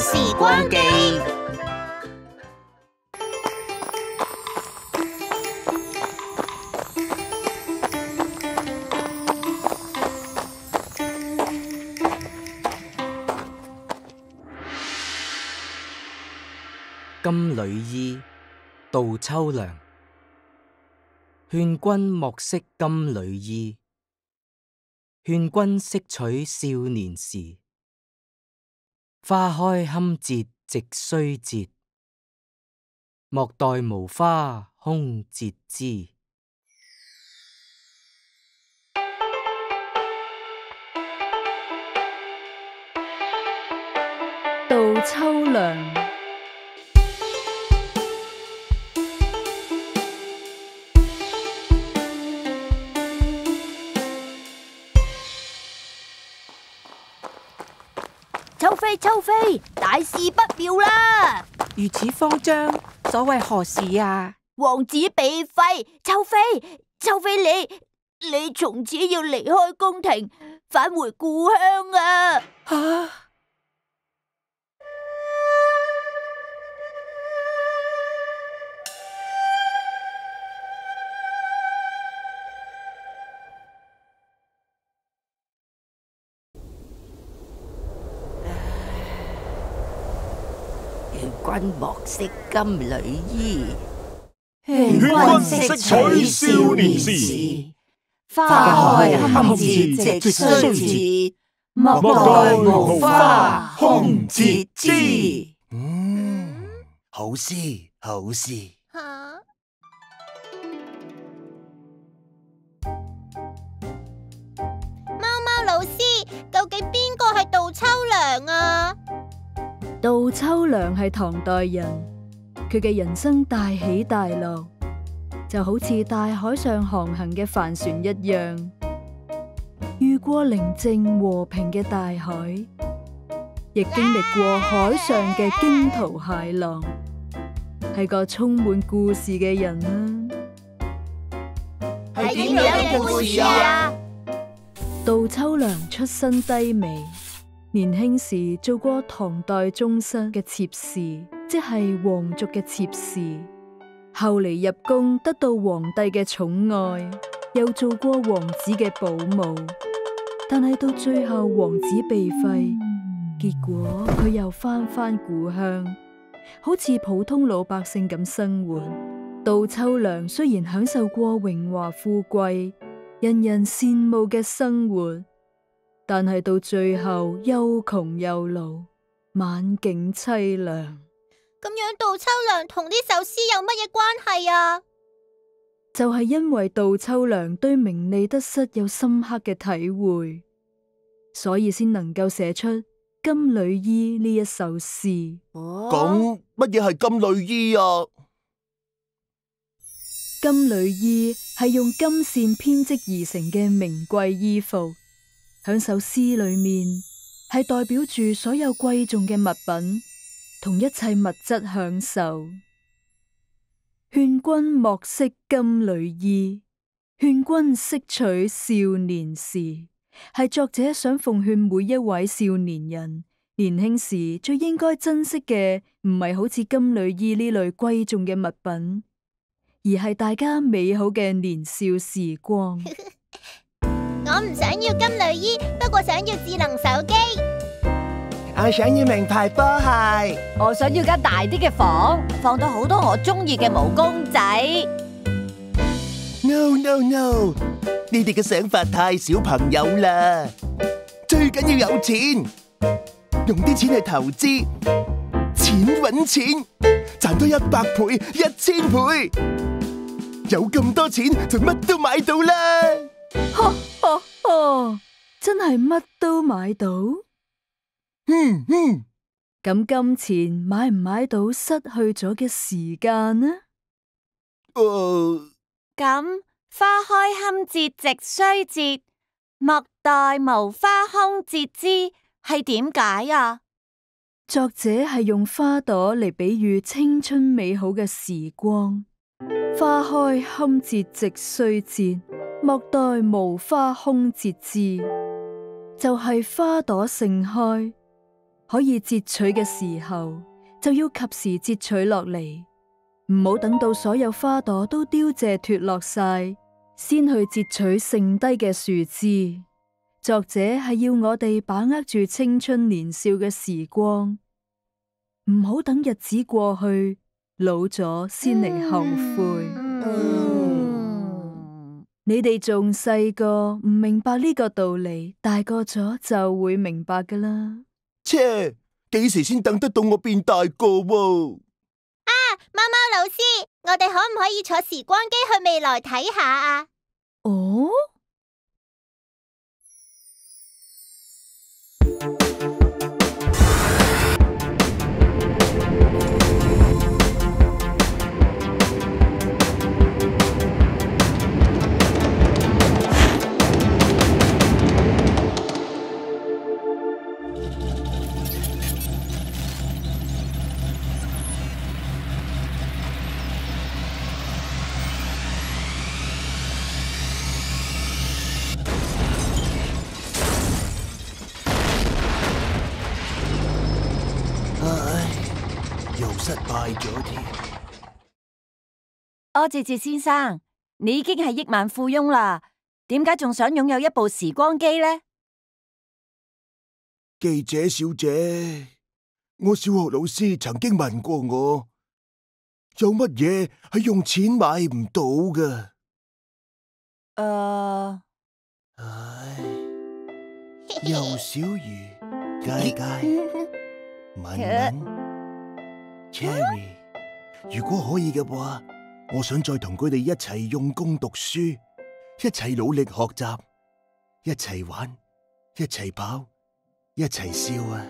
時光機。金縷衣，杜秋良。勸君莫惜金縷衣，勸君惜取少年時。花開堪折直須折，莫待無花空折枝。杜秋良。秋妃，大事不妙啦！如此慌張，所謂何事啊？王子被廢，秋妃你從此要離開宮廷，返回故鄉啊！啊！勸君莫惜金縷衣，勸君惜取少年時。花開堪折直須折，莫待無花空折枝。好詩，好詩。貓貓老師，究竟邊個係杜秋良啊？杜秋良係唐代人，佢嘅人生大起大落，就好似大海上航行嘅帆船一樣，遇過寧靜和平嘅大海，亦經歷過海上嘅驚濤駭浪，係個充滿故事嘅人啊！係點樣嘅故事啊？杜秋良出身低微。年輕時做過唐代宗室嘅妾侍，即係皇族嘅妾侍。後嚟入宮得到皇帝嘅寵愛，又做過王子嘅保姆。但係到最後王子被廢，結果佢又返故鄉，好似普通老百姓咁生活。杜秋良雖然享受過榮華富貴、人人羨慕嘅生活，但係到最後又窮又老，晚景淒涼。咁樣杜秋良同呢首詩有乜嘢關係啊？就係因為杜秋良對名利得失有深刻嘅體會，所以先能夠寫出《金縷衣》呢一首詩。咁乜嘢係金縷衣啊？金縷衣係用金線編織而成嘅名貴衣服。喺首詩裏面，係代表住所有貴重嘅物品同一切物質享受。勸君莫惜金縷衣，勸君惜取少年時，係作者想奉勸每一位少年人，年輕時最應該珍惜嘅唔係好似金縷衣呢類貴重嘅物品，而係大家美好嘅年少時光。我唔想要金縷衣，不過想要智能手機。我想要名牌波鞋。我想要間大啲嘅房，放到好多我中意嘅毛公仔。No no no！ 你哋嘅想法太小朋友啦，最緊要有錢，用啲錢去投資，錢搵錢，賺多100倍、1000倍，有咁多錢就乜都買到啦。真係乜都買到？咁金錢買唔買到失去咗嘅時間呢？咁花開堪折直須折，莫待無花空折枝，係點解啊？作者係用花朵嚟比喻青春美好嘅時光。花開堪折直須折，莫待無花空折枝，就係花朵盛開，可以截取嘅時候，就要及時截取落嚟，唔好等到所有花朵都凋謝脫落晒，先去截取剩低嘅樹枝。作者係要我哋把握住青春年少嘅時光，唔好等日子過去，老咗先嚟後悔。你哋仲細個，唔明白呢個道理，大個咗就會明白噶啦。切，幾時先等得到我變大個喎？啊，貓貓老師，我哋可唔可以坐時光機去未來睇下啊？哦？又失敗咗添。柯哲哲先生，你已經係億萬富翁啦，點解仲想擁有一部時光機呢？記者小姐，我小學老師曾經問過我，有乜嘢係用錢買唔到㗎？唉，幼小魚，佳佳，敏敏。Cherry， 如果可以嘅話，我想再同佢哋一齊用功讀書，一齊努力學習，一齊玩，一齊跑，一齊笑啊！